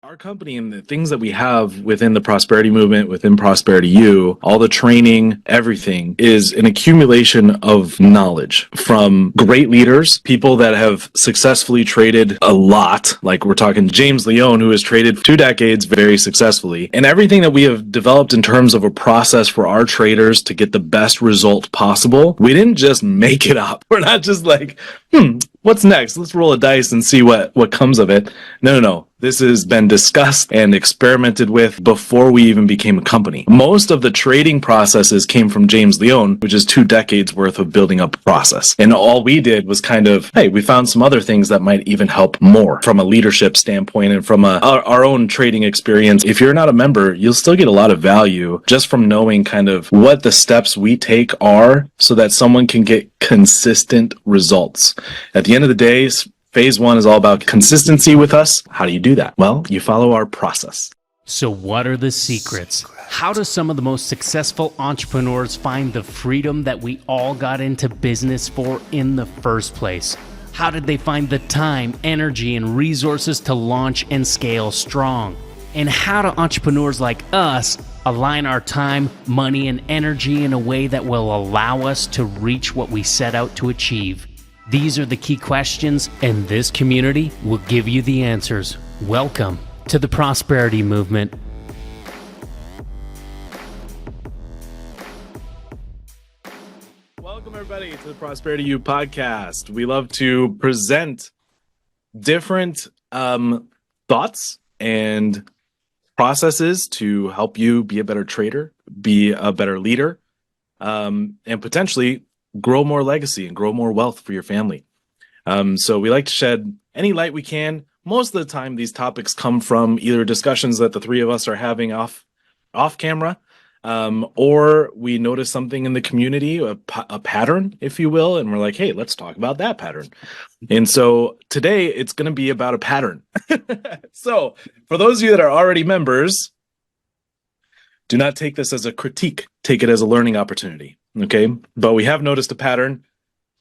Our company and the things that we have within the prosperity movement, within Prosperity U, all the training, everything is an accumulation of knowledge from great leaders, people that have successfully traded a lot. Like we're talking James Leone, who has traded 2 decades very successfully, and everything that we have developed in terms of a process for our traders to get the best result possible. We didn't just make it up. We're not just like, what's next? Let's roll a dice and see what comes of it. No. This has been discussed and experimented with before we even became a company. Most of the trading processes came from James Leone, which is 2 decades worth of building up a process. And all we did was kind of, hey, we found some other things that might even help more from a leadership standpoint and from our own trading experience. If you're not a member, you'll still get a lot of value just from knowing kind of what the steps we take are so that someone can get consistent results. At the end of the day, Phase 1 is all about consistency with us. How do you do that? Well, you follow our process. So what are the secrets? How do some of the most successful entrepreneurs find the freedom that we all got into business for in the first place? How did they find the time, energy, and resources to launch and scale strong? And how do entrepreneurs like us align our time, money, and energy in a way that will allow us to reach what we set out to achieve? These are the key questions, and this community will give you the answers. Welcome to the Prosperity Movement. Welcome, everybody, to the Prosperity U podcast. We love to present different thoughts and processes to help you be a better trader, be a better leader, and potentially grow more legacy and grow more wealth for your family. So we like to shed any light we can. Most of the time, these topics come from either discussions that the three of us are having off camera, or we notice something in the community, a pattern, if you will, and we're like, hey, let's talk about that pattern. And so today, it's going to be about a pattern. So for those of you that are already members, do not take this as a critique. Take it as a learning opportunity. Okay, but we have noticed a pattern,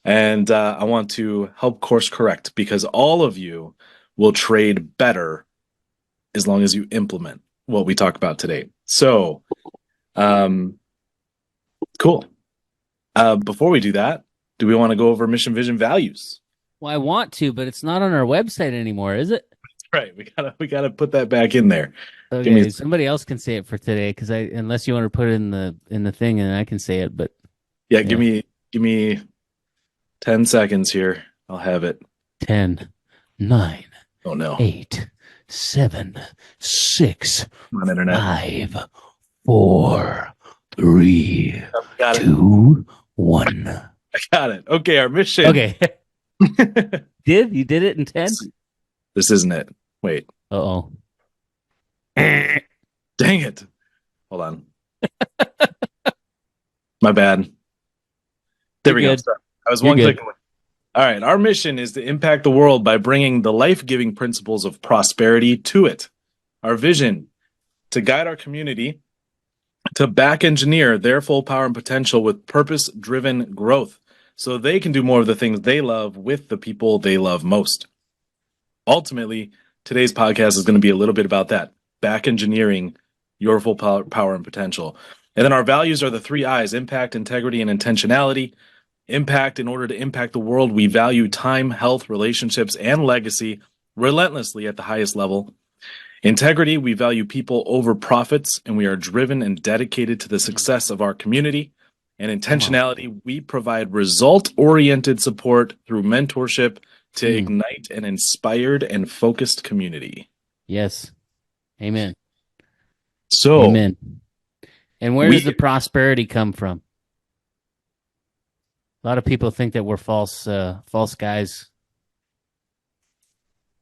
and I want to help course correct because all of you will trade better as long as you implement what we talk about today. So, cool. Before we do that, do we want to go over mission, vision, values? Well, I want to, but it's not on our website anymore, is it? Right, we gotta put that back in there. Okay, somebody else can say it for today because unless you want to put it in the thing, and I can say it, but. Yeah, give me 10 seconds here. I'll have it. 10, 9, oh no, 8, 7, 6, come on, internet. 5, 4, 3, 2, 1. I got it. Okay, our mission. Okay. You did it in 10? This isn't it. Wait. Uh-oh. Dang it. Hold on. My bad. There we go. I was one click away. All right. Our mission is to impact the world by bringing the life-giving principles of prosperity to it. Our vision, to guide our community to back engineer their full power and potential with purpose-driven growth so they can do more of the things they love with the people they love most. Ultimately, today's podcast is going to be a little bit about that, back engineering your full power and potential. And then our values are the 3 I's: impact, integrity, and intentionality. Impact, in order to impact the world, we value time, health, relationships, and legacy relentlessly at the highest level. Integrity, we value people over profits, and we are driven and dedicated to the success of our community. And intentionality, we provide result-oriented support through mentorship to ignite an inspired and focused community. Yes. Amen. So, amen. And where does the prosperity come from? A lot of people think that we're false guys.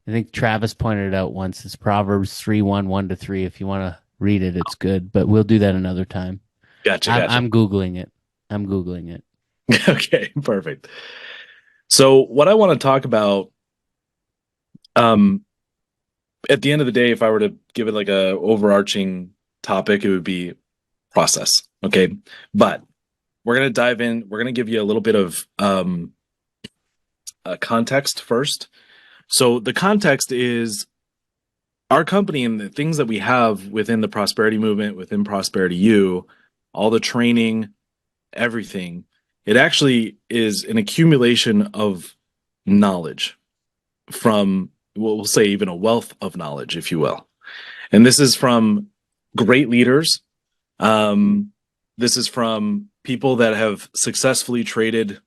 I think Travis pointed it out once. It's Proverbs 3:1, 1-3. If you want to read it, it's good. But we'll do that another time. Gotcha. I'm Googling it. Okay, perfect. So what I want to talk about, at the end of the day, if I were to give it like a overarching topic, it would be process. Okay, but we're going to dive in. We're going to give you a little bit of context first. So the context is our company and the things that we have within the prosperity movement, within Prosperity U, all the training, everything, it actually is an accumulation of knowledge from, well, we'll say even a wealth of knowledge, if you will. And this is from great leaders. This is from people that have successfully traded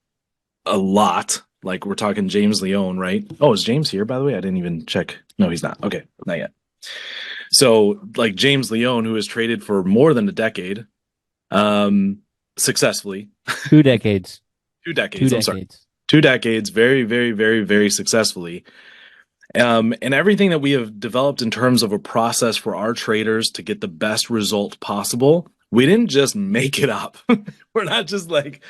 a lot. Like we're talking James Leone, right? Oh, is James here, by the way? I didn't even check. No, he's not. Okay, not yet. So, like James Leone, who has traded for more than a decade, successfully. 2 decades. 2 decades. Two I'm sorry. decades. 2 decades, very, very, very, very successfully. And everything that we have developed in terms of a process for our traders to get the best result possible, we didn't just make it up. We're not just like,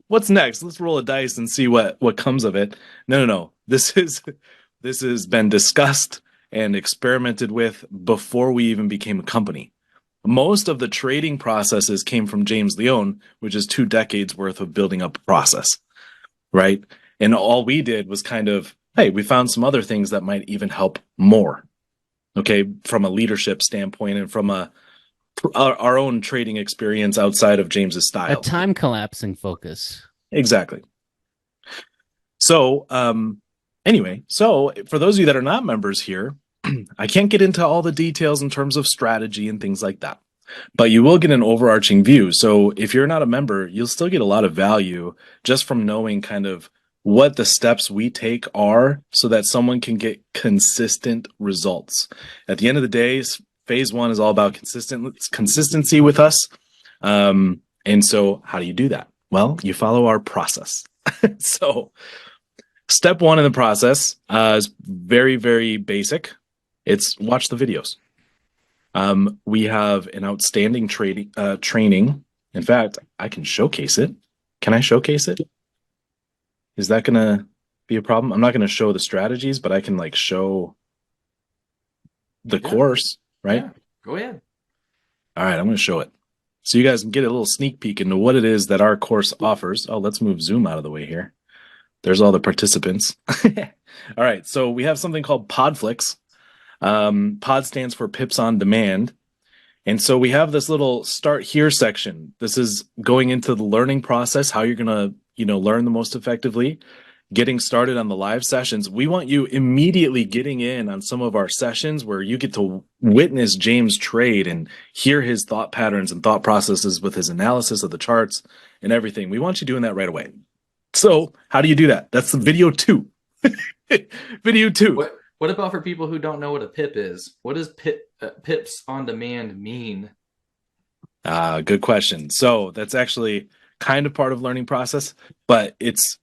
what's next? Let's roll a dice and see what comes of it. No. This has been discussed and experimented with before we even became a company. Most of the trading processes came from James Leone, which is 2 decades worth of building up a process, right? And all we did was kind of, hey, we found some other things that might even help more, okay, from a leadership standpoint and from our own trading experience outside of James's A style. time collapsing focus. Exactly. So, anyway, so for those of you that are not members here, I can't get into all the details in terms of strategy and things like that, but you will get an overarching view. So if you're not a member, you'll still get a lot of value just from knowing kind of what the steps we take are so that someone can get consistent results. At the end of the day, phase 1 is all about consistency with us. And so how do you do that? Well, you follow our process. So step 1 in the process is very, very basic. It's watch the videos. We have an outstanding training. In fact, I can showcase it. Can I showcase it? Is that going to be a problem? I'm not going to show the strategies, but I can like show the course, right? Yeah, go ahead. All right, I'm going to show it. So you guys can get a little sneak peek into what it is that our course offers. Oh, let's move Zoom out of the way here. There's all the participants. All right, so we have something called Podflix. Pod stands for Pips on Demand. And so we have this little start here section. This is going into the learning process, how you're going to, learn the most effectively, getting started on the live sessions. We want you immediately getting in on some of our sessions where you get to witness James trade and hear his thought patterns and thought processes with his analysis of the charts and everything. We want you doing that right away. So how do you do that? That's the video 2. Video 2. What about for people who don't know what a pip is? What does pips on demand mean? Good question. So that's actually kind of part of learning process, but it's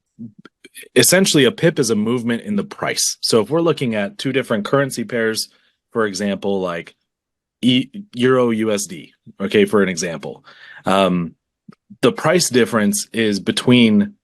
essentially a pip is a movement in the price. So if we're looking at 2 different currency pairs, for example, like Euro USD, okay, for an example, the price difference is between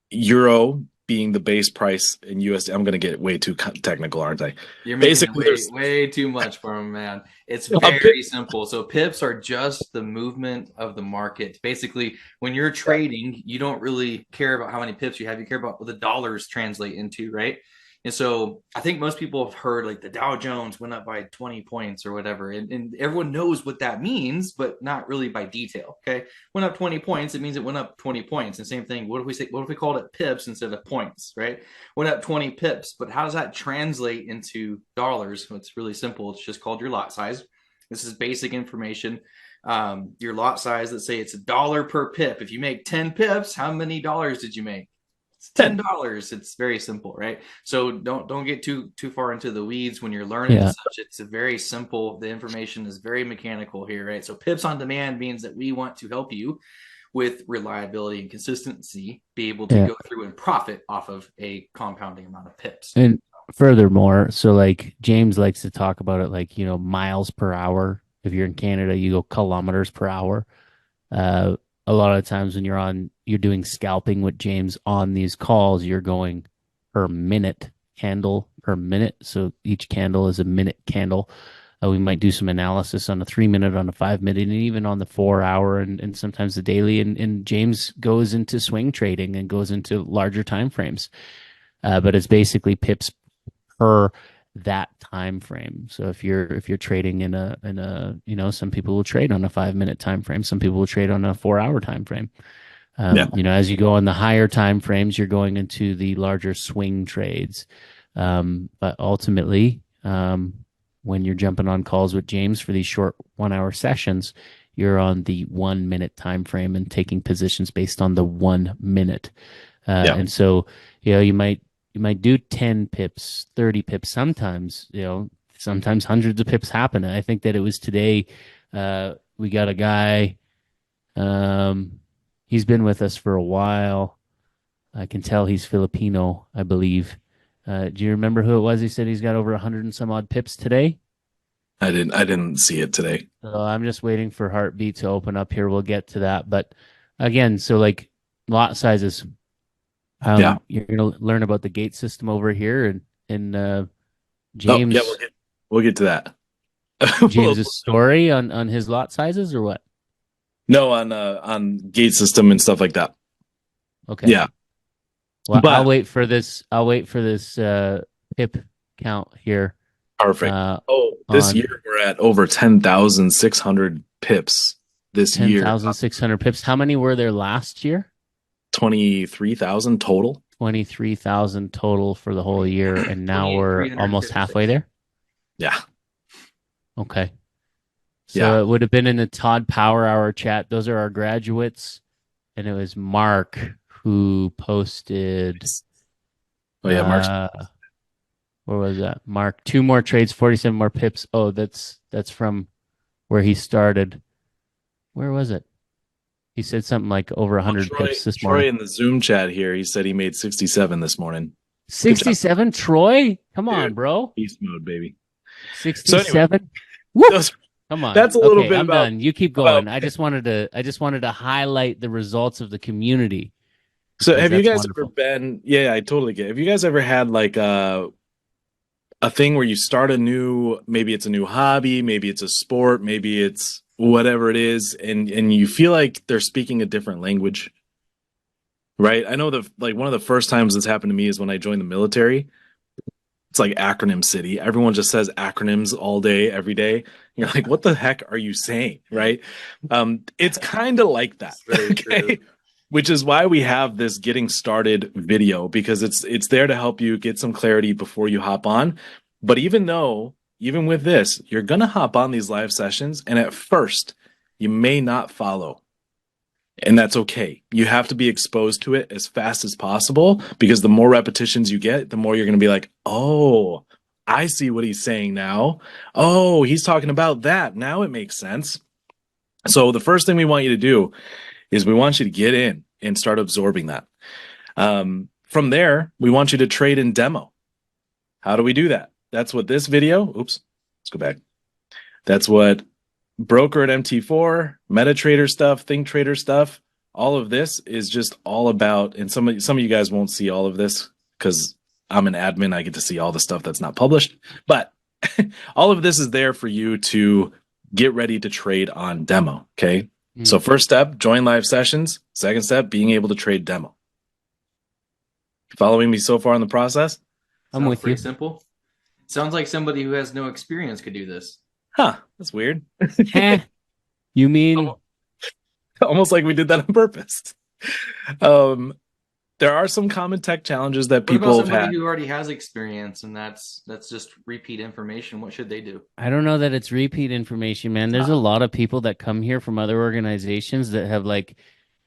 Euro being the base price in USD. I'm going to get way too technical, aren't I? You're making Basically, way too much for him, man. It's very simple. So pips are just the movement of the market. Basically, when you're trading, you don't really care about how many pips you have. You care about what the dollars translate into, right? And so I think most people have heard like the Dow Jones went up by 20 points or whatever. And everyone knows what that means, but not really by detail. Okay. Went up 20 points. It means it went up 20 points. And same thing. What if we called it pips instead of points, right? Went up 20 pips, but how does that translate into dollars? Well, it's really simple. It's just called your lot size. This is basic information. Your lot size, let's say it's $1 per pip. If you make 10 pips, how many dollars did you make? It's $10. It's very simple, right? So don't get too far into the weeds when you're learning such. It's a very simple. The information is very mechanical here, right? So pips on demand means that we want to help you with reliability and consistency, be able to go through and profit off of a compounding amount of pips. And furthermore, so like James likes to talk about it like, miles per hour. If you're in Canada, you go kilometers per hour. A lot of times when you're doing scalping with James on these calls, you're going per minute, candle per minute. So each candle is a minute candle. We might do some analysis on a 3-minute, on a 5-minute, and even on the 4-hour and sometimes the daily. And James goes into swing trading and goes into larger time frames. But it's basically pips per that time frame. So if you're trading in a some people will trade on a 5 minute time frame, some people will trade on a 4 hour time frame. Yeah. As you go on the higher time frames, you're going into the larger swing trades. But ultimately, when you're jumping on calls with James for these short 1 hour sessions, you're on the 1 minute time frame and taking positions based on the 1 minute. Yeah. And so, you might do 10 pips, 30 pips. Sometimes hundreds of pips happen. And I think that it was today. We got a guy. He's been with us for a while. I can tell he's Filipino, I believe. Do you remember who it was? He said he's got over 100 and some odd pips today. I didn't see it today. So I'm just waiting for Heartbeat to open up here. We'll get to that. But again, so like lot sizes. Yeah. You're going to learn about the gate system over here, and Oh, James yeah, we'll get to that. James's story on his lot sizes, or what? No, on gate system and stuff like that. Okay. Yeah. Well, But- I'll wait for this pip count here. Perfect. This on year we're at over 10,600 pips this year. 10,600 pips. How many were there last year? 23,000 total. 23,000 total for the whole year, and now we're almost 28,356. halfway there. Yeah. Okay. So Yeah. it would have been in the Todd Power Hour chat. Those are our graduates, and it was Mark who posted. Oh yeah, Mark. Where was that? Mark, 2 more trades, 47 more pips. Oh, that's from where he started. Where was it? He said something like over 100 pips this Troy morning. in the Zoom chat here, he said he made 67 this morning. 67, Troy? Come on, Dude. bro. Beast mode, baby. 67. Woo! Those- Come on. that's a little Okay, bit I'm about- done. You keep going. I just wanted to highlight the results of the community. So because have you that's guys ever wonderful. been? Yeah, I totally get it. Have you guys ever had like a thing where you start maybe it's a new hobby, maybe it's a sport, maybe it's whatever it is, and you feel like they're speaking a different language? Right? I know one of the first times this happened to me is when I joined the military. It's like acronym city. Everyone just says acronyms all day, every day. You're like, what the heck are you saying? Right? It's kind of like that. Very true. Which is why we have this getting started video, because it's there to help you get some clarity before you hop on. But even with this, you're gonna hop on these live sessions, and at first you may not follow. And that's okay. You have to be exposed to it as fast as possible, because the more repetitions you get, the more you're going to be like, oh, I see what he's saying now. Oh, he's talking about that. Now it makes sense. So the first thing we want you to do is we want you to get in and start absorbing that. From there, we want you to trade in demo. How do we do that? That's what this video, let's go back. That's what broker at MT4, MetaTrader stuff, ThinkTrader stuff, all of this is just all about, and some of you guys won't see all of this because I'm an admin. I get to see all the stuff that's not published, but all of this is there for you to get ready to trade on demo. Okay. So first step, join live sessions. Second step, being able to trade demo. Following me so far in the process? I'm with you. Simple. Sounds like somebody who has no experience could do this. Huh, that's weird. You mean Almost like we did that on purpose. There are some common tech challenges that What people about have somebody had. who already has experience and that's just repeat information? What should they do? I don't know that it's repeat information, man. There's a lot of people that come here from other organizations that have like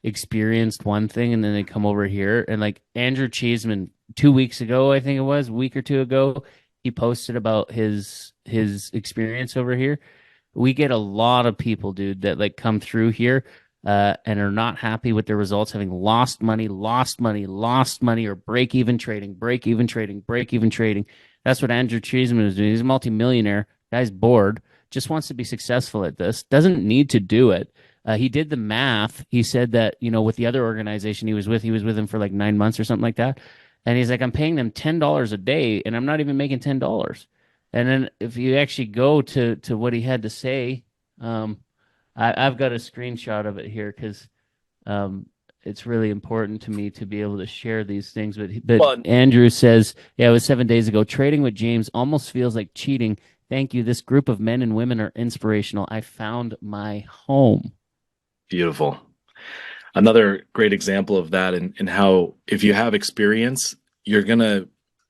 experienced one thing, and then they come over here, and like Andrew Cheeseman 2 weeks ago, I think it was a week or two ago, he posted about his experience over here. We get a lot of people, dude, that like come through here and are not happy with their results, having lost money, or break even trading. That's what Andrew Cheeseman is doing. He's a multimillionaire. Guy's bored, just wants to be successful at this, doesn't need to do it. He did the math. He said that, with the other organization he was with him for like 9 months or something like that. And he's like, I'm paying them $10 a day and I'm not even making $10. And then if you actually go to what he had to say, I've got a screenshot of it here because it's really important to me to be able to share these things. But Well, Andrew says, yeah, it was 7 days ago. Trading with James almost feels like cheating. Thank you. This group of men and women are inspirational. I found my home. beautiful. Another great example of that, and how if you have experience, you're gonna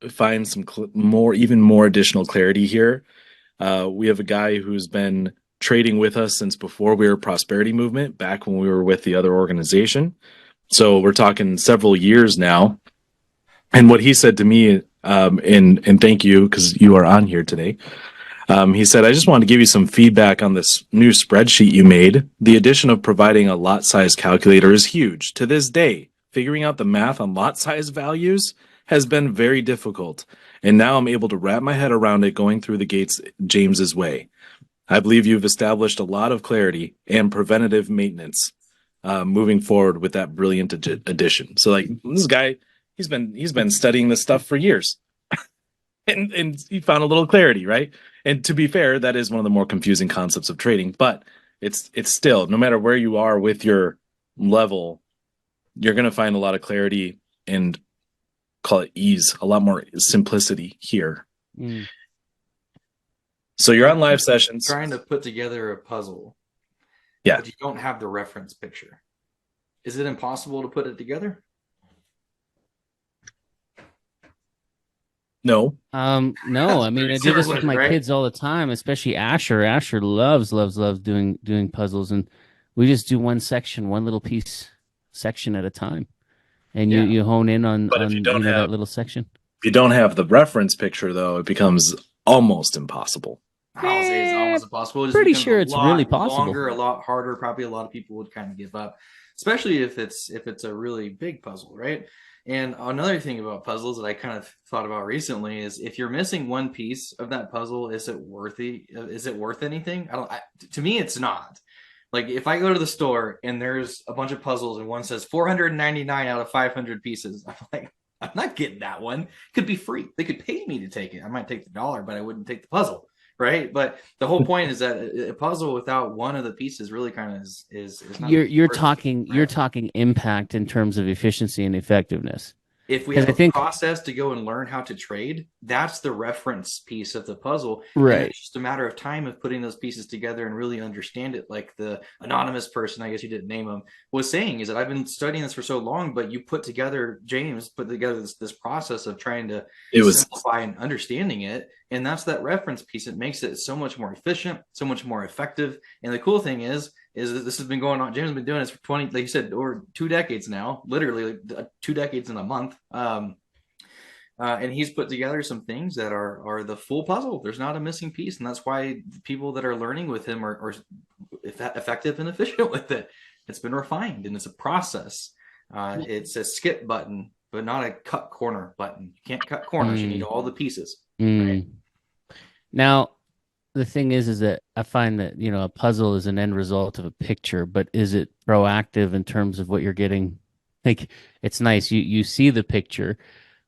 find some even more additional clarity here. We have a guy who's been trading with us since before we were Prosperity Movement, back when we were with the other organization. So we're talking several years now. And what he said to me, and thank you because you are on here today. He said, I just want to give you some feedback on this new spreadsheet you made. The addition of providing a lot size calculator is huge. To this day, figuring out the math on lot size values has been very difficult. And now I'm able to wrap my head around it going through the gates James's way. I believe you've established a lot of clarity and preventative maintenance moving forward with that brilliant addition. So like this guy, he's been studying this stuff for years. And he found a little clarity, right? And to be fair, that is one of the more confusing concepts of trading, but it's still, no matter where you are with your level, you're going to find a lot of clarity and call it ease, a lot more simplicity here. Mm. So you're on live sessions. Trying to put together a puzzle. Yeah. But you don't have the reference picture. Is it impossible to put it together? No. No, I mean, I do this with my Right? kids all the time, especially Asher. Asher loves doing puzzles, and we just do one section, one little piece section at a time. And Yeah. you hone in on But if you don't that have- little section. If you don't have the reference picture, though, it becomes almost impossible. I'll say it's almost impossible. It just Pretty becomes sure a it's lot really possible. Longer, a lot harder. Probably a lot of people would kind of give up, especially if it's a really big puzzle, right? And another thing about puzzles that I kind of thought about recently is if you're missing one piece of that puzzle, is it worthy? Is it worth anything? To me, it's not. Like if I go to the store and there's a bunch of puzzles and one says 499 out of 500 pieces, I'm like, I'm not getting that one. It could be free. They could pay me to take it. I might take the dollar, but I wouldn't take the puzzle, right? But the whole point is that a puzzle without one of the pieces really kind of is not You're worth it, talking right? impact in terms of efficiency and effectiveness. If we 'Cause have I a think- process to go and learn how to trade, that's the reference piece of the puzzle. Right. And it's just a matter of time of putting those pieces together and really understand it. Like the anonymous person, I guess you didn't name him, was saying is that I've been studying this for so long, but you James put together this process of trying to simplify and understanding it. And that's that reference piece. It makes it so much more efficient, so much more effective. And the cool thing is that this has been going on. James has been doing this for 20, like you said, over 2 decades now, literally 2 decades in a month. And he's put together some things that are the full puzzle. There's not a missing piece. And that's why people that are learning with him are effective and efficient with it. It's been refined and it's a process. It's a skip button, but not a cut corner button. You can't cut corners. You need all the pieces. Right? Now, the thing is that I find that, a puzzle is an end result of a picture, but is it proactive in terms of what you're getting? Like, it's nice. You see the picture,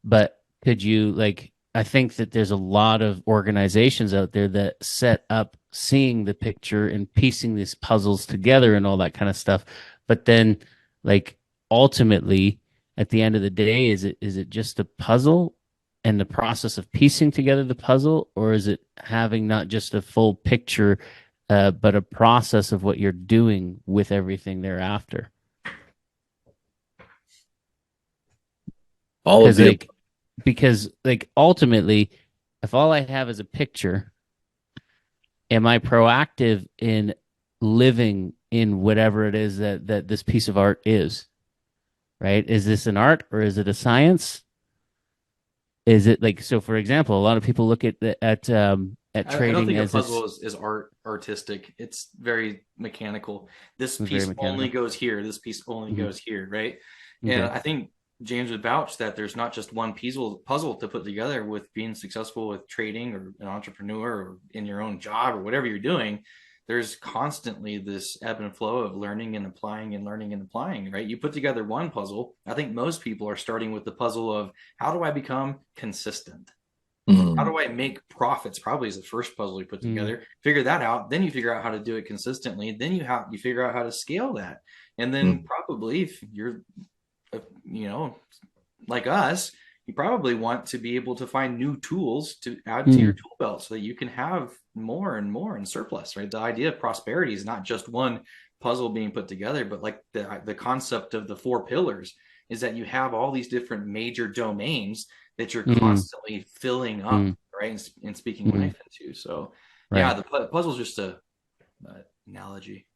but could you, like, I think that there's a lot of organizations out there that set up seeing the picture and piecing these puzzles together and all that kind of stuff. But then, like, ultimately, at the end of the day, is it just a puzzle and the process of piecing together the puzzle, or is it having not just a full picture, but a process of what you're doing with everything thereafter? All of the Because ultimately, if all I have is a picture, am I proactive in living in whatever it is that this piece of art is? Right? Is this an art or is it a science? Is it like, so for example, a lot of people look at trading I don't think as a puzzle is artistic. It's very mechanical. This It's piece very mechanical. only goes here. This piece only Mhm. goes here, right? Okay. And I think James would vouch that there's not just one puzzle to put together with being successful with trading or an entrepreneur or in your own job or whatever you're doing. There's constantly this ebb and flow of learning and applying and learning and applying, right? You put together one puzzle. I think most people are starting with the puzzle of how do I become consistent, Mhm. How do I make profits? Probably is the first puzzle you put together. Figure that out. Then you figure out how to do it consistently. Then you figure out how to scale that. And then Mhm. probably if you're, you know, like us, you probably want to be able to find new tools to add to your Mm. tool belt so that you can have more and more in surplus, right? The idea of prosperity is not just one puzzle being put together, but like the concept of the four pillars is that you have all these different major domains that you're Mm. constantly filling up, Mm. right? And speaking Mm. life into. So, yeah, Right. the puzzle's just a analogy.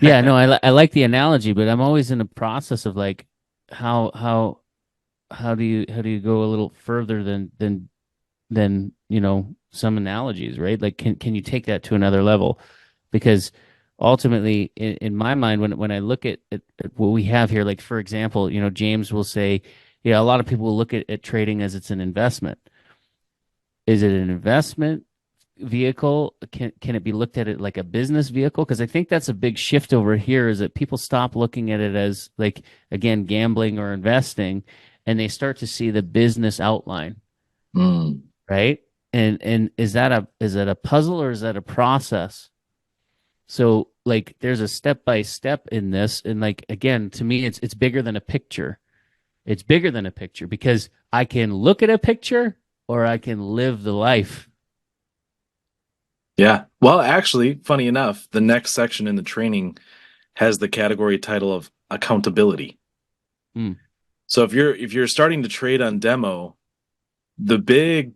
Yeah, no, I like the analogy, but I'm always in a process of like how how do you go a little further than some analogies, right? Like can you take that to another level? Because ultimately in my mind when I look at what we have here, like for example, James will say, yeah, a lot of people will look at trading as it's an investment. Is it an investment vehicle? Can it be looked at it like a business vehicle? Because I think that's a big shift over here is that people stop looking at it as like again gambling or investing, and they start to see the business outline, Mm. right? And is that a puzzle or is that a process? So like there's a step by step in this, and like again, to me, it's bigger than a picture. It's bigger than a picture because I can look at a picture or I can live the life. Yeah. Well, actually, funny enough, the next section in the training has the category title of accountability. Mm, So if you're starting to trade on demo, the big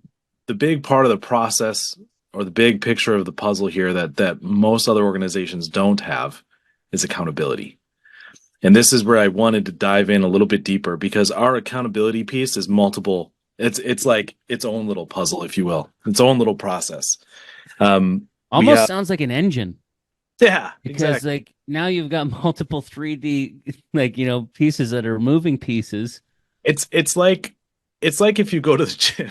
the big part of the process or the big picture of the puzzle here that most other organizations don't have is accountability. And this is where I wanted to dive in a little bit deeper because our accountability piece is multiple. It's like its own little puzzle, if you will, its own little process. We almost have sounds like an engine yeah, because exactly. like now you've got multiple 3D like pieces that are moving pieces. It's like if you go to the gym.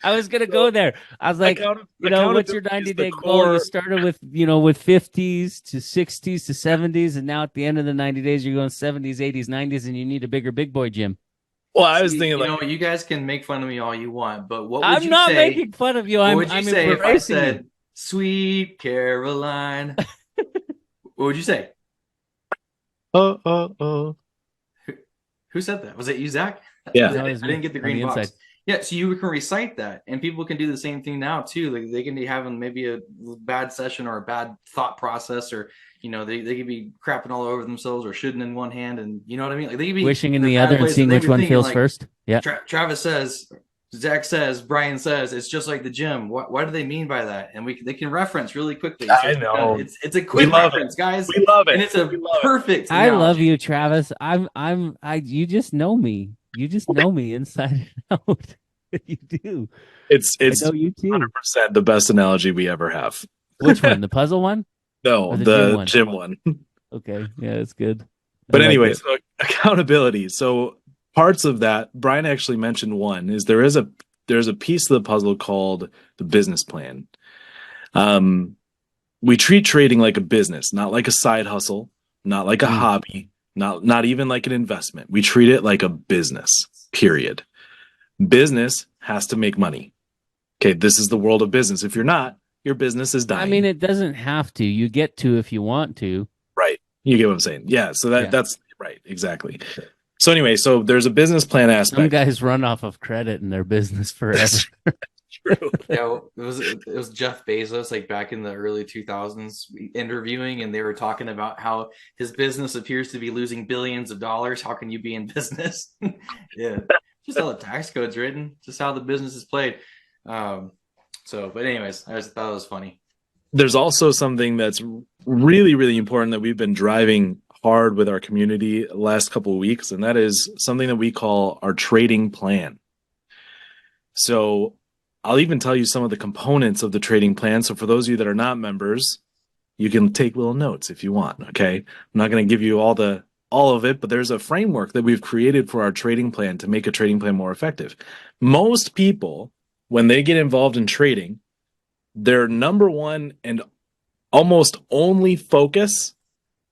I was gonna go So there. I was like, what's your accountability is 90 the day goal? You core. started with 50s to 60s to 70s, and now at the end of the 90 days, you're going 70s, 80s, 90s, and you need a bigger big boy gym. Well, I was See, thinking like, you guys can make fun of me all you want, but what would I'm you not say? making fun of you. What I'm would you I'm say if I embracing you. said "Sweet Caroline"? What would you say? oh, Who said that? Was it you, Zach? I yeah. No, it's didn't me get the on green the box. inside. Yeah, so you can recite that, and people can do the same thing now too. Like they can be having maybe a bad session or a bad thought process, or they could be crapping all over themselves or shooting in one hand, and you know what I mean. Like they could be Wishing in in a the bad other and place, and seeing they which be one thinking feels like first. Yeah. Travis says, Zach says, Brian says, it's just like the gym. Why do they mean by that? And they can reference really quickly. So I know. it's a We quick love it. reference, guys, We love and it. it's a We love it. perfect I love analogy. you, Travis. You just know me. You just know me inside and out. You do. I It's know you too. 100% the best analogy we ever have. Which one? The puzzle one No, or the gym the one? gym one. Okay. Yeah, it's good. I But like anyway, it. so accountability. So parts of that, Brian actually mentioned one is there's a piece of the puzzle called the business plan. Um, we treat trading like a business, not like a side hustle, not like a Mm, hobby, not even like an investment. We treat it like a business. Period. Business has to make money. Okay, this is the world of business. If you're not, your business is I mean, dying. it doesn't have to. You get to if you want to. Right. You get what I'm saying? Yeah, so Yeah. that's right, exactly. So anyway, so there's a business plan Some aspect. guys run off of credit in their business forever. That's true. Yeah, it was Jeff Bezos like back in the early 2000s interviewing, and they were talking about how his business appears to be losing billions of dollars. How can you be in business? Yeah, just how the tax code's written, just how the business is played. Um, but anyways, I just thought it was funny. There's also something that's really, really important that we've been driving hard with our community the last couple of weeks, and that is something that we call our trading plan. So I'll even tell you some of the components of the trading plan. So for those of you that are not members, you can take little notes if you want. Okay. I'm not going to give you all of it, but there's a framework that we've created for our trading plan to make a trading plan more effective. Most people, when they get involved in trading, their number one and almost only focus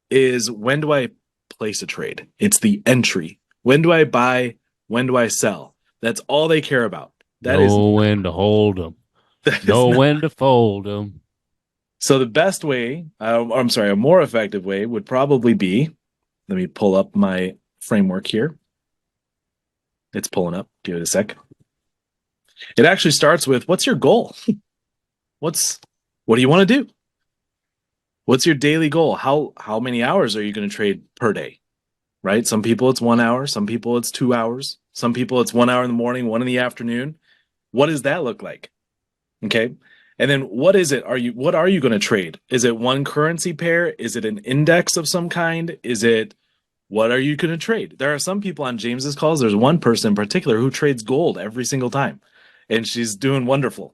is when do I place a trade? It's the entry. When do I buy When do I sell? That's all they care about. Know when to hold them. That is Know not- when to fold them. So the best way, I'm sorry, a more effective way would probably be, let me pull up my framework here. It's pulling up. Give it a sec. It actually starts with, what's your goal? What do you want to do? What's your daily goal? How many hours are you going to trade per day? Right? Some people it's 1 hour, some people it's 2 hours, some people it's 1 hour in the morning, 1 in the afternoon. What does that look like? Okay. And then what are you going to trade? Is it one currency pair? Is it an index of some kind? What are you going to trade? There are some people on James's calls. There's one person in particular who trades gold every single time, and she's doing wonderful.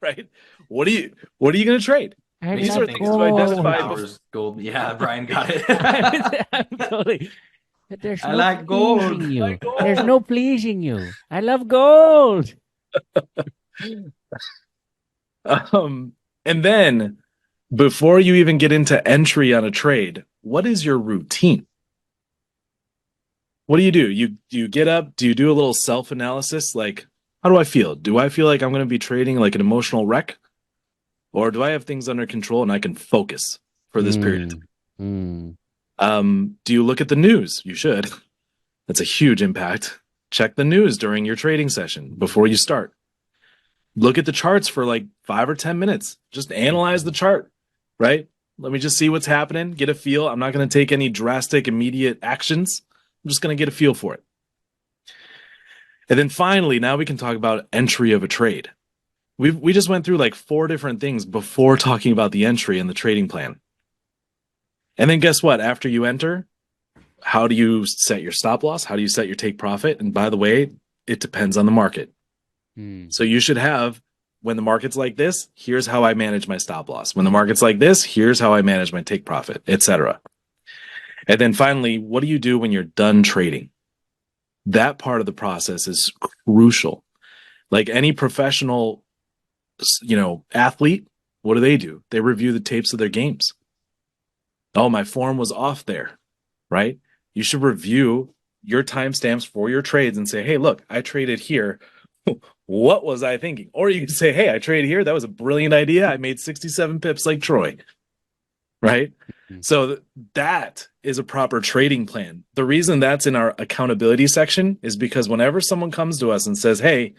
Right? What are you going to trade? These are things to identify. Gold. Yeah, Brian got it. I'm totally. There's I no like gold. pleasing you. I like gold. There's no pleasing you. I love gold. And then before you even get into entry on a trade, what is your routine? What do? You get up? Do you do a little self-analysis? Like, how do I feel? Do I feel like I'm going to be trading like an emotional wreck? Or do I have things under control and I can focus for this period of time? Do you look at the news? You should. That's a huge impact. Check the news during your trading session before you start. Look at the charts for like 5 or 10 minutes. Just analyze the chart, right? Let me just see what's happening, get a feel. I'm not going to take any drastic, immediate actions. I'm just going to get a feel for it. And then finally, now we can talk about entry of a trade. We just went through like 4 different things before talking about the entry and the trading plan. And then guess what? After you enter, how do you set your stop loss? How do you set your take profit? And by the way, it depends on the market. So you should have, when the market's like this, here's how I manage my stop loss. When the market's like this, here's how I manage my take profit, etc. And then finally, what do you do when you're done trading? That part of the process is crucial. Like any professional, athlete, what do? They review the tapes of their games. Oh, my form was off there, right? You should review your timestamps for your trades and say, hey, look, I traded here. What was I thinking? Or you can say, hey, I traded here. That was a brilliant idea. I made 67 pips like Troy, right? So that is a proper trading plan. The reason that's in our accountability section is because whenever someone comes to us and says, hey,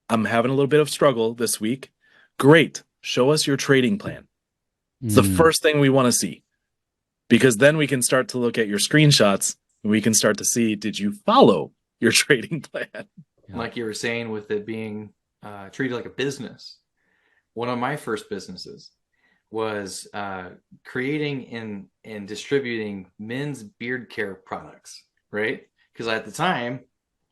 I'm having a little bit of struggle this week, great. Show us your trading plan. It's the first thing we want to see, because then we can start to look at your screenshots and we can start to see, did you follow your trading plan? Like you were saying, with it being treated like a business. One of my first businesses was creating and distributing men's beard care products, right? Because at the time,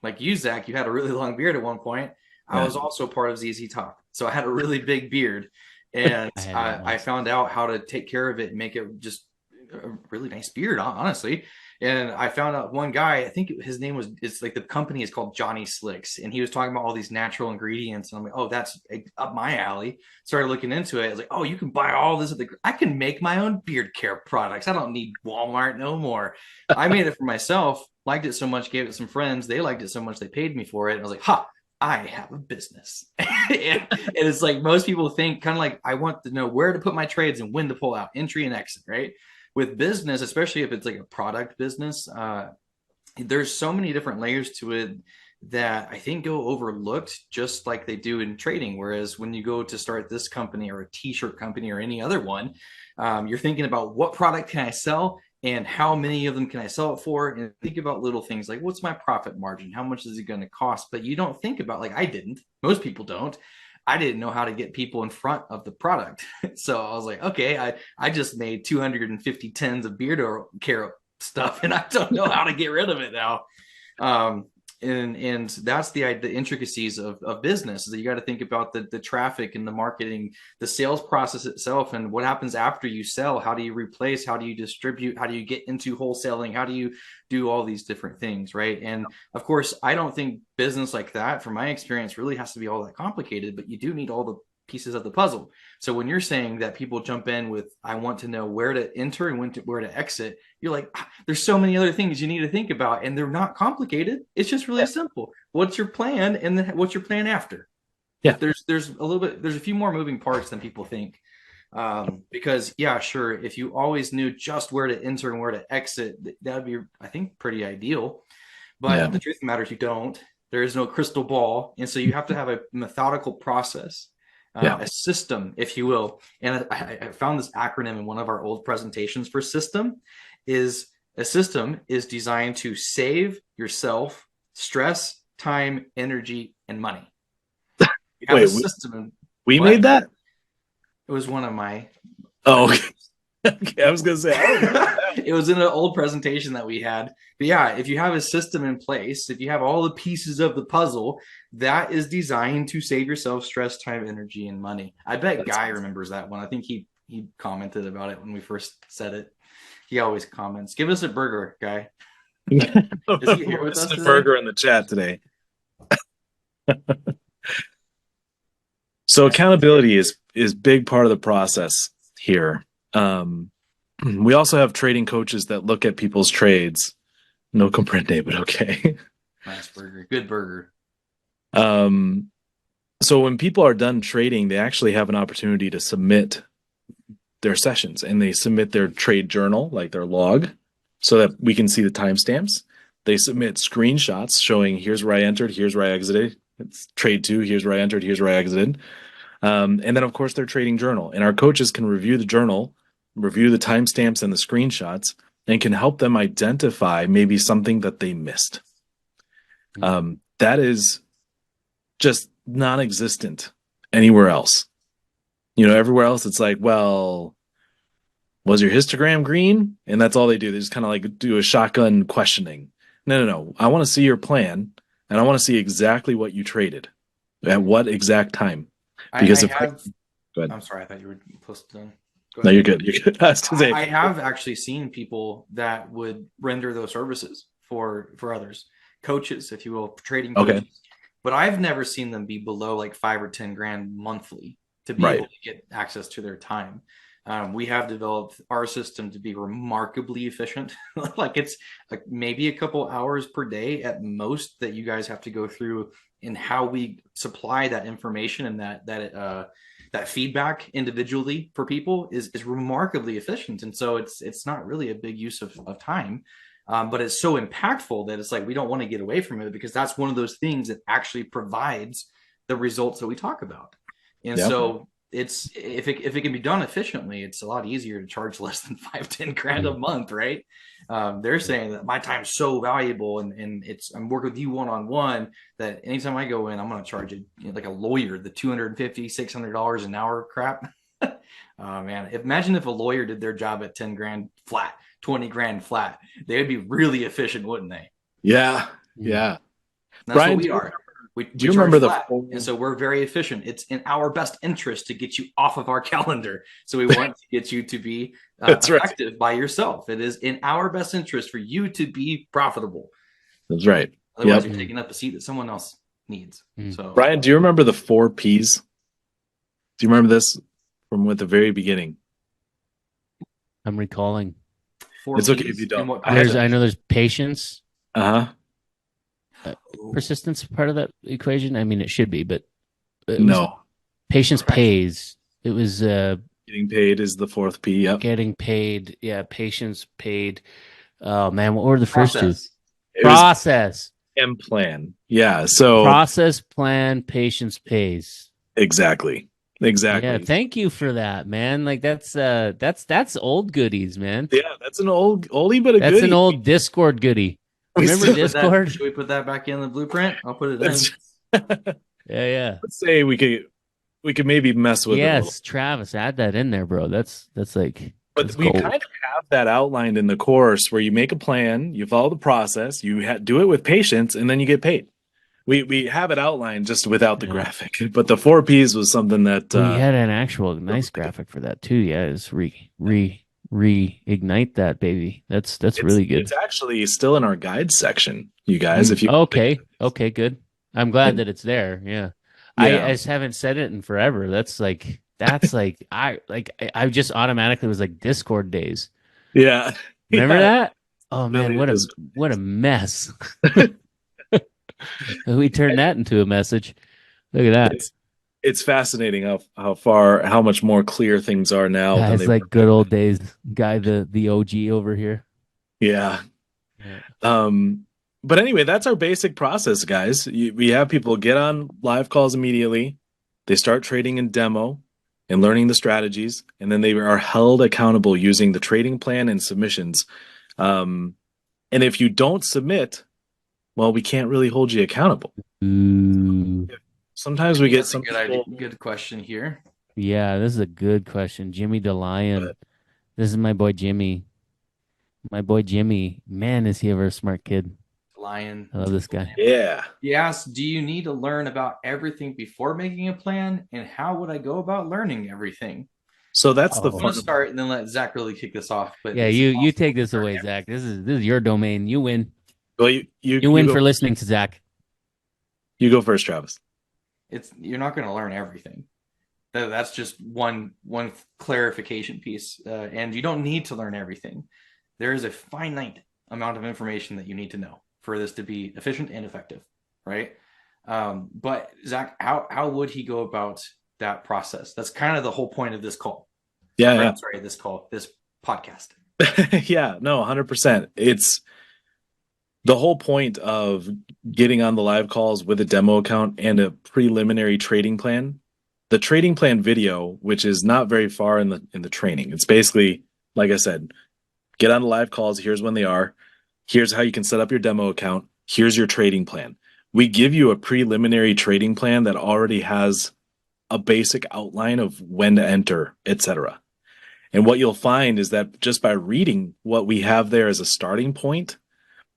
like you, Zach, you had a really long beard at one point. I was also part of ZZ Top. So I had a really big beard, and I found out how to take care of it and make it just a really nice beard, honestly. And I found out one guy, I think his name was, it's like the company is called Johnny Slicks. And he was talking about all these natural ingredients. And I'm like, oh, that's up my alley. Started looking into it. I was like, oh, you can buy all this. I can make my own beard care products. I don't need Walmart no more. I made it for myself, liked it so much, gave it to some friends. They liked it so much, they paid me for it. And I was like, ha, I have a business. And it's like most people think kind of like, I want to know where to put my trades and when to pull out, entry and exit, right? With business, especially if it's like a product business, there's so many different layers to it that I think go overlooked, just like they do in trading. Whereas when you go to start this company or a t-shirt company or any other one, you're thinking about what product can I sell and how many of them can I sell it for? And think about little things like, what's my profit margin? How much is it going to cost? But you don't think about, like I didn't, most people don't. I didn't know how to get people in front of the product. So I was like, okay, I just made 250 tins of beard care stuff, and I don't know how to get rid of it now. And that's the intricacies of business, is that you got to think about the traffic and the marketing, the sales process itself, and what happens after you sell. How do you replace? How do you distribute? How do you get into wholesaling? How do you do all these different things, right? And of course, I don't think business like that, from my experience, really has to be all that complicated, but you do need all the pieces of the puzzle. So when you're saying that people jump in with, I want to know where to enter and where to exit, you're like, there's so many other things you need to think about, and they're not complicated. It's just really simple. What's your plan, and then what's your plan after? Yeah. There's a few more moving parts than people think. Because yeah, sure, if you always knew just where to enter and where to exit, that would be, I think, pretty ideal. But the truth of the matter is, you don't. There is no crystal ball, and so you have to have a methodical process, a system, if you will. And I found this acronym in one of our old presentations for system. Is a system is designed to save yourself stress, time, energy, and money. You have Wait, a system. We made that? It was one of my. Oh, okay. Okay, I was gonna say it was in an old presentation that we had. But yeah, if you have a system in place, if you have all the pieces of the puzzle, that is designed to save yourself stress, time, energy, and money. I bet Guy remembers that one. I think he commented about it when we first said it. He always comments. Give us a burger, Guy. Is he here with us today? Burger in the chat today. So accountability is big part of the process here. We also have trading coaches that look at people's trades. No comprende, but okay. Nice burger. Good burger. So when people are done trading, they actually have an opportunity to submit their sessions, and they submit their trade journal, like their log, so that we can see the timestamps. They submit screenshots showing here's where I entered, here's where I exited. It's trade 2, here's where I entered, here's where I exited. And then, of course, their trading journal. And our coaches can review the journal, review the timestamps and the screenshots, and can help them identify maybe something that they missed. That is just non-existent anywhere else. You know, everywhere else, it's like, well, was your histogram green? And that's all they do. They just kind of like do a shotgun questioning. No. I want to see your plan, and I want to see exactly what you traded at what exact time. Because go ahead. I'm sorry, I thought you were close to done. No, you're good. You're good. I have actually seen people that would render those services for others, coaches, if you will, trading coaches. Okay. But I've never seen them be below like 5 or 10 grand monthly to be able to get access to their time. We have developed our system to be remarkably efficient. Like it's like maybe a couple hours per day at most that you guys have to go through in how we supply that information, and that feedback individually for people is remarkably efficient. And so it's not really a big use of time, but it's so impactful that it's like we don't want to get away from it, because that's one of those things that actually provides the results that we talk about. And so it's if it can be done efficiently, it's a lot easier to charge less than 5-10 grand a month, right? They're saying that my time's so valuable, and I'm working with you one-on-one, that anytime I go in, I'm going to charge it like a lawyer, the $250-$600 an hour crap. Oh man, imagine if a lawyer did their job at 10 grand flat, 20 grand flat. They would be really efficient, wouldn't they? Yeah. That's Brian, what we are. Do you remember and so we're very efficient. It's in our best interest to get you off of our calendar. So we want to get you to be effective by yourself. It is in our best interest for you to be profitable. That's right. Otherwise, you're taking up a seat that someone else needs. So, Brian, do you remember the 4 Ps? Do you remember this from the very beginning? I'm recalling. It's okay if you don't. I know there's patience. Ooh. Persistence part of that equation. I mean, it should be, but No. Patience pays. It was Getting paid is the 4th P. Yep. getting paid. Yeah, patience paid. Oh man, what were the first two? Process. It was Process. and plan. Yeah. So Process, plan, patience pays. exactly. Yeah, thank you for that, man. Like that's old goodies, man. Yeah, that's an oldie but a That's goodie. an old Discord goodie. Remember still- Discord? Should we put that back in the blueprint? I'll put it in. Yeah. Let's say we could maybe mess with it a little. Yes, Travis, add that in there, bro. That's like. But that's we gold. kind of have that outlined in the course, where you make a plan, you follow the process, you do it with patience, and then you get paid. We have it outlined just without the graphic, but the 4 Ps was something that we had an actual nice graphic for that too. Yeah, it's reignite that baby. That's really good. It's actually still in our guide section, you guys. If you Okay, good. I'm glad that it's there. Yeah, Yeah. I just haven't said it in forever. That's like I just automatically was like Discord days. Yeah. Remember Yeah. that? Oh man, Million what a mess. We turned that into a message. Look at that. It's fascinating how much more clear things are now than Guys they were. like good old days. Guy the OG over here. Yeah. Yeah. But anyway, that's our basic process, guys. We have people get on live calls immediately. They start trading in demo and learning the strategies, and then they are held accountable using the trading plan and submissions. Um, and if you don't submit, well, we can't really hold you accountable. Ooh. Sometimes we get That's a some good people. idea. Good question here. Yeah, this is a good question. Jimmy DeLion. This is my boy Jimmy. My boy Jimmy. Man, is he ever a smart kid. Lion. I love this guy. Yeah. He asked, do you need to learn about everything before making a plan? And how would I go about learning everything? So that's the Oh. I'm going to fun. start and then let Zach really kick this off. But Yeah, it's you impossible take to this learn away, everything. Zach. This is your domain. You win. Well, you You win go, for listening to Zach. you go first, Travis. You're not going to learn everything. That's just one clarification piece. And you don't need to learn everything. There is a finite amount of information that you need to know for this to be efficient and effective, right? But Zach, how would he go about that process? That's kind of the whole point of this call. Yeah, Right? yeah. Sorry, this podcast. Yeah, no, 100%. It's the whole point of getting on the live calls with a demo account and a preliminary trading plan. The trading plan video, which is not very far in the training. It's basically, like I said, get on the live calls, here's when they are. Here's how you can set up your demo account. Here's your trading plan. We give you a preliminary trading plan that already has a basic outline of when to enter, etc. And what you'll find is that just by reading what we have there as a starting point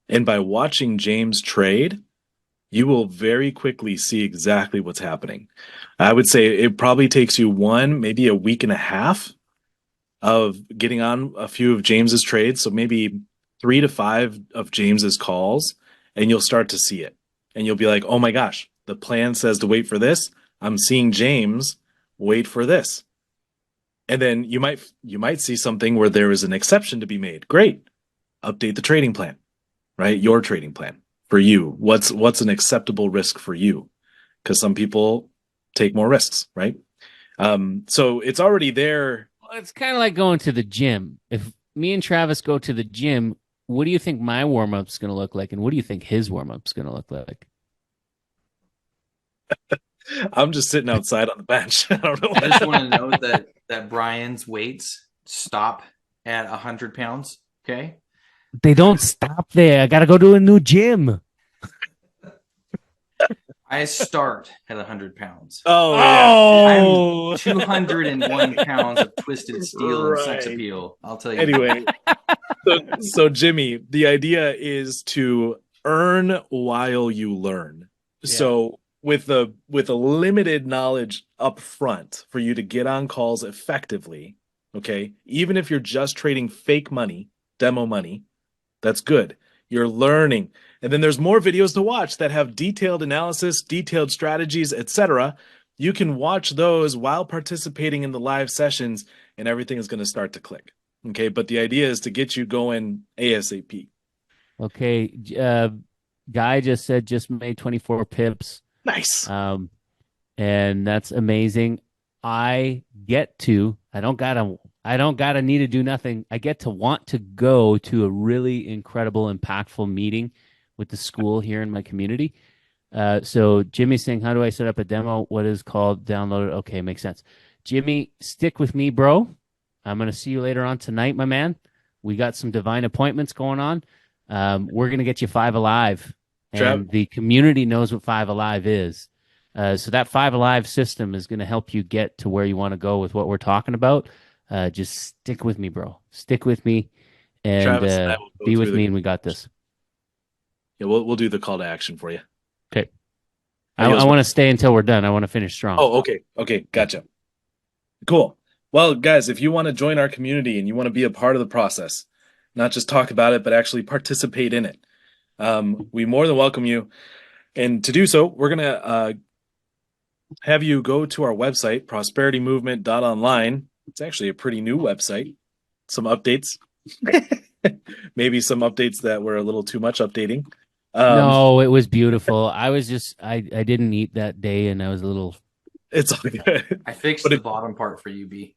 and by watching James trade, you will very quickly see exactly what's happening. I would say it probably takes you maybe a week and a half of getting on a few of James's trades. So maybe 3 to 5 of James's calls, and you'll start to see it. And you'll be like, oh my gosh, the plan says to wait for this. I'm seeing James wait for this. And then you might see something where there is an exception to be made. Great. Update the trading plan, right? Your trading plan for you. What's an acceptable risk for you? Because some people take more risks, right? So it's already there. Well, it's kind of like going to the gym. If me and Travis go to the gym, what do you think my warm up's going to look like? And what do you think his warm up's going to look like? I'm just sitting outside on the bench. I don't know. I just want to note that Brian's weights stop at 100 pounds. Okay. They don't stop there. I got to go to a new gym. I start at 100 pounds. Oh, yeah. I'm 201 pounds of twisted steel and sex Right. appeal. I'll tell you. Anyway, so Jimmy, the idea is to earn while you learn. Yeah. So with a limited knowledge up front for you to get on calls effectively, okay, even if you're just trading fake money, demo money, that's good. You're learning. And then there's more videos to watch that have detailed analysis, detailed strategies, etc. You can watch those while participating in the live sessions, and everything is going to start to click. Okay, but the idea is to get you going ASAP. Okay. Guy just said just made 24 pips. Nice. And that's amazing. I don't gotta need to do nothing. I get to want to go to a really incredible, impactful meeting with the school here in my community. So Jimmy's saying, how do I set up a demo? What is called download it? Okay, makes sense. Jimmy, stick with me, bro. I'm gonna see you later on tonight, my man. We got some divine appointments going on. We're gonna get you Five Alive, and the community knows what Five Alive is. So that Five Alive system is going to help you get to where you want to go with what we're talking about. Just stick with me, bro. Stick with me, and Travis and I will go be with through me, and we got this. Yeah, we'll do the call to action for you. Okay. I want to stay until we're done. I want to finish strong. Oh, okay. Okay, gotcha. Cool. Well, guys, if you want to join our community and you want to be a part of the process, not just talk about it, but actually participate in it, we more than welcome you. And to do so, we're going to have you go to our website, prosperitymovement.online. It's actually a pretty new website. Some updates. Maybe some updates that were a little too much updating. No, it was beautiful. I didn't eat that day and I was a little, It's all good. I fixed But the it- bottom part for you, B.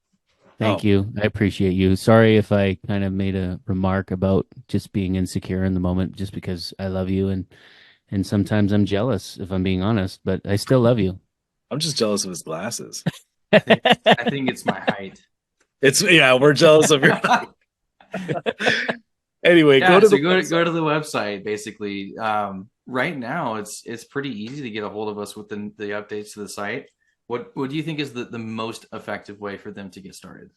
thank Oh. you. I appreciate you. Sorry if I kind of made a remark about just being insecure in the moment just because I love you and sometimes I'm jealous if I'm being honest, but I still love you. I'm just jealous of his glasses. I think it's my height. We're jealous of your. Anyway, Yeah, go to so the website. go to the website. Basically, right now it's pretty easy to get a hold of us with the updates to the site. What do you think is the most effective way for them to get started?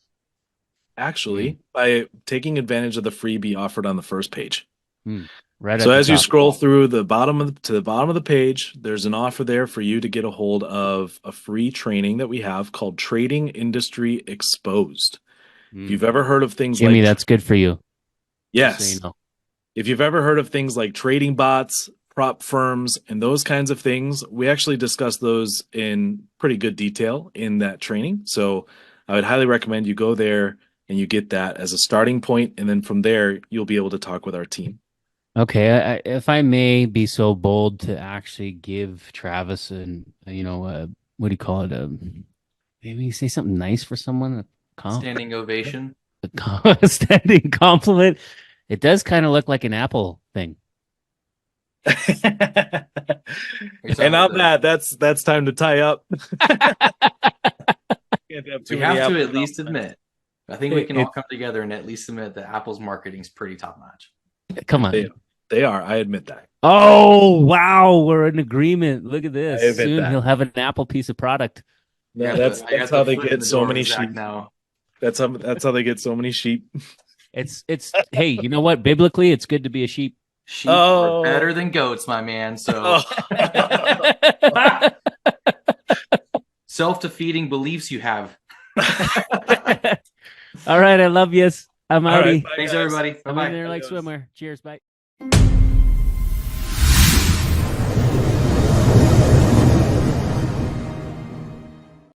Actually, by taking advantage of the freebie offered on the first page. Right So at the as you top. scroll through the bottom of the bottom of the page, there's an offer there for you to get a hold of a free training that we have called Trading Industry Exposed. If you've ever heard of things Jimmy, like that's good for you. yes, So you know. if you've ever heard of things like trading bots, prop firms, and those kinds of things, we actually discuss those in pretty good detail in that training. So I would highly recommend you go there and you get that as a starting point, and then from there you'll be able to talk with our team. Okay, if I may be so bold to actually give Travis what do you call it? Maybe say something nice for someone. Standing ovation. A standing compliment. It does kind of look like an Apple thing. And on that's time to tie up. We have to at least admit. I think we can all come together and at least admit that Apple's marketing is pretty top notch. Come on. They are. I admit that. Oh, wow. We're in agreement. Look at I this. admit Soon that. he'll have an Apple piece of product. Yeah, I that's got how the they foot in get the so door many with Zach sheep. now. That's how they get so many sheep. It's hey, you know what? Biblically, it's good to be a sheep. Sheep Oh. are better than goats, my man. So self-defeating beliefs you have. All right, I love you. I'm All right, outie. bye, Thanks, guys. everybody. I'm Bye-bye. in there like Adios. swimwear. Cheers, bye.